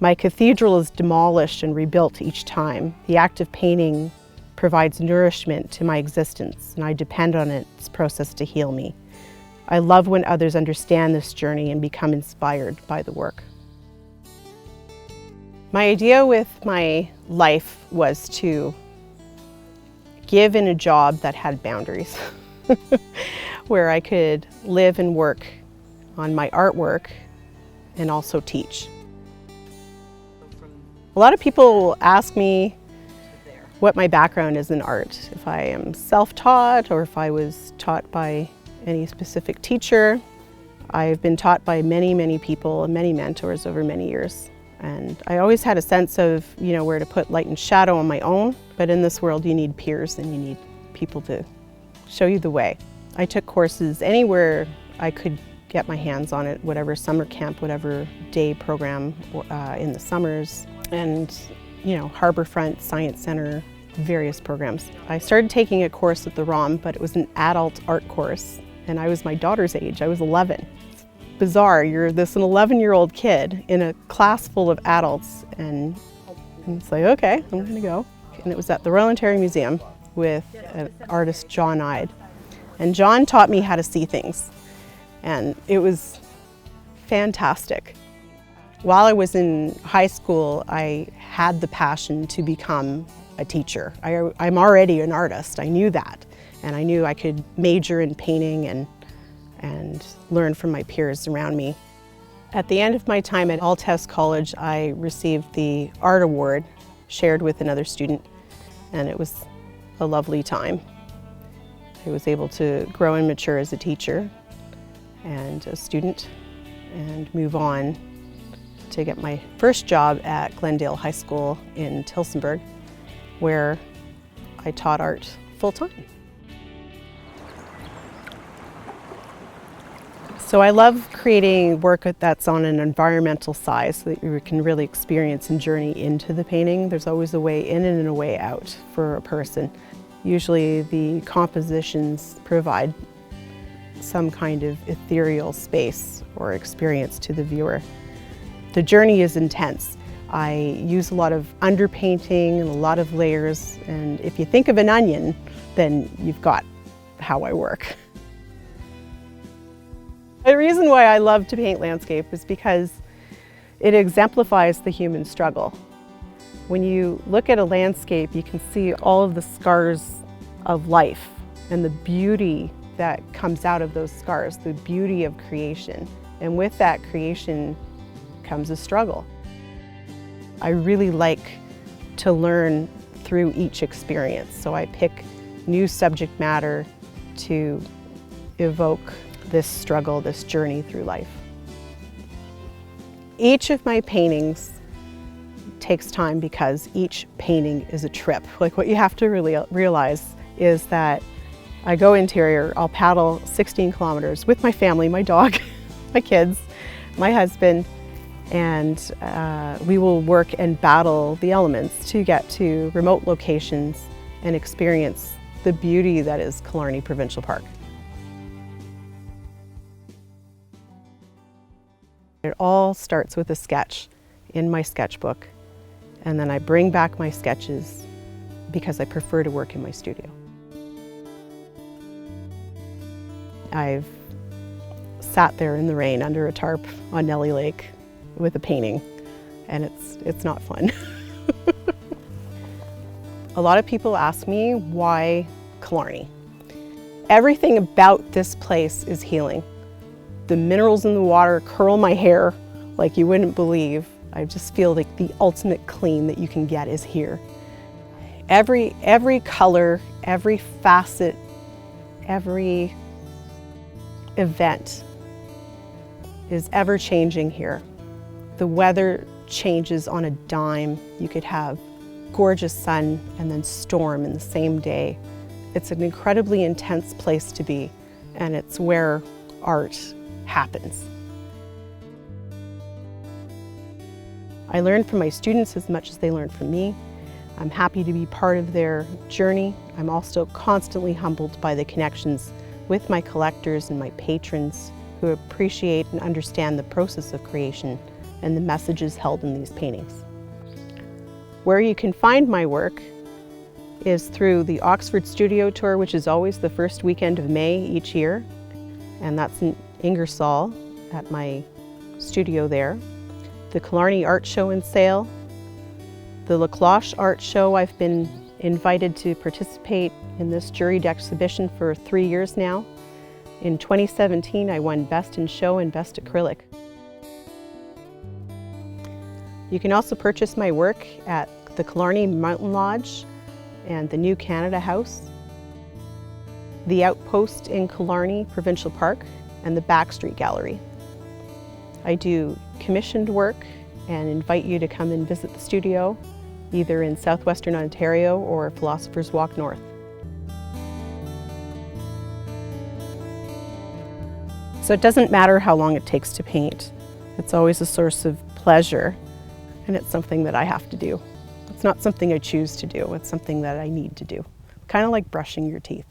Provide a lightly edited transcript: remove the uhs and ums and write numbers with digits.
My cathedral is demolished and rebuilt each time. The act of painting provides nourishment to my existence, and I depend on its process to heal me. I love when others understand this journey and become inspired by the work. My idea with my life was to give in a job that had boundaries, where I could live and work on my artwork and also teach. A lot of people ask me what my background is in art, if I am self-taught or if I was taught by any specific teacher. I've been taught by many, many people and many mentors over many years. And I always had a sense of, where to put light and shadow on my own. But in this world, you need peers and you need people to show you the way. I took courses anywhere I could get my hands on it, whatever summer camp, whatever day program in the summers, and Harborfront, Science Center, various programs. I started taking a course at the ROM, but it was an adult art course, and I was my daughter's age. I was 11. It's bizarre, you're an 11-year-old kid in a class full of adults, and it's like, okay, I'm gonna go. And it was at the Royal Ontario Museum with an artist, John Ide. And John taught me how to see things, and it was fantastic. While I was in high school, I had the passion to become a teacher. I'm already an artist, I knew that. And I knew I could major in painting and learn from my peers around me. At the end of my time at Althouse College, I received the Art Award, shared with another student, and it was a lovely time. I was able to grow and mature as a teacher and a student and move on to get my first job at Glendale High School in Tillsonburg, where I taught art full-time. So I love creating work that's on an environmental size so that you can really experience and journey into the painting. There's always a way in and a way out for a person. Usually the compositions provide some kind of ethereal space or experience to the viewer. The journey is intense. I use a lot of underpainting and a lot of layers, and if you think of an onion, then you've got how I work. The reason why I love to paint landscape is because it exemplifies the human struggle. When you look at a landscape, you can see all of the scars of life and the beauty that comes out of those scars, the beauty of creation. And with that creation comes a struggle. I really like to learn through each experience, so I pick new subject matter to evoke this struggle, this journey through life. Each of my paintings takes time because each painting is a trip. Like, what you have to really realize is that I go interior, I'll paddle 16 kilometers with my family, my dog, my kids, my husband, and we will work and battle the elements to get to remote locations and experience the beauty that is Killarney Provincial Park. It all starts with a sketch in my sketchbook, and then I bring back my sketches because I prefer to work in my studio. I've sat there in the rain under a tarp on Nellie Lake with a painting, and it's not fun. A lot of people ask me, why Killarney? Everything about this place is healing. The minerals in the water curl my hair like you wouldn't believe. I just feel like the ultimate clean that you can get is here. Every color, every facet, every event is ever changing here. The weather changes on a dime. You could have gorgeous sun and then storm in the same day. It's an incredibly intense place to be, and it's where art happens. I learn from my students as much as they learn from me. I'm happy to be part of their journey. I'm also constantly humbled by the connections with my collectors and my patrons who appreciate and understand the process of creation and the messages held in these paintings. Where you can find my work is through the Oxford Studio Tour, which is always the first weekend of May each year, and that's in Ingersoll at my studio there. The Killarney Art Show and Sale, the La Cloche Art Show. I've been invited to participate in this juried exhibition for 3 years now. In 2017, I won Best in Show and Best Acrylic. You can also purchase my work at the Killarney Mountain Lodge and the New Canada House, the Outpost in Killarney Provincial Park, and the Backstreet Gallery. I do commissioned work and invite you to come and visit the studio, either in southwestern Ontario or Philosopher's Walk North. So it doesn't matter how long it takes to paint. It's always a source of pleasure, and it's something that I have to do. It's not something I choose to do, it's something that I need to do. Kind of like brushing your teeth.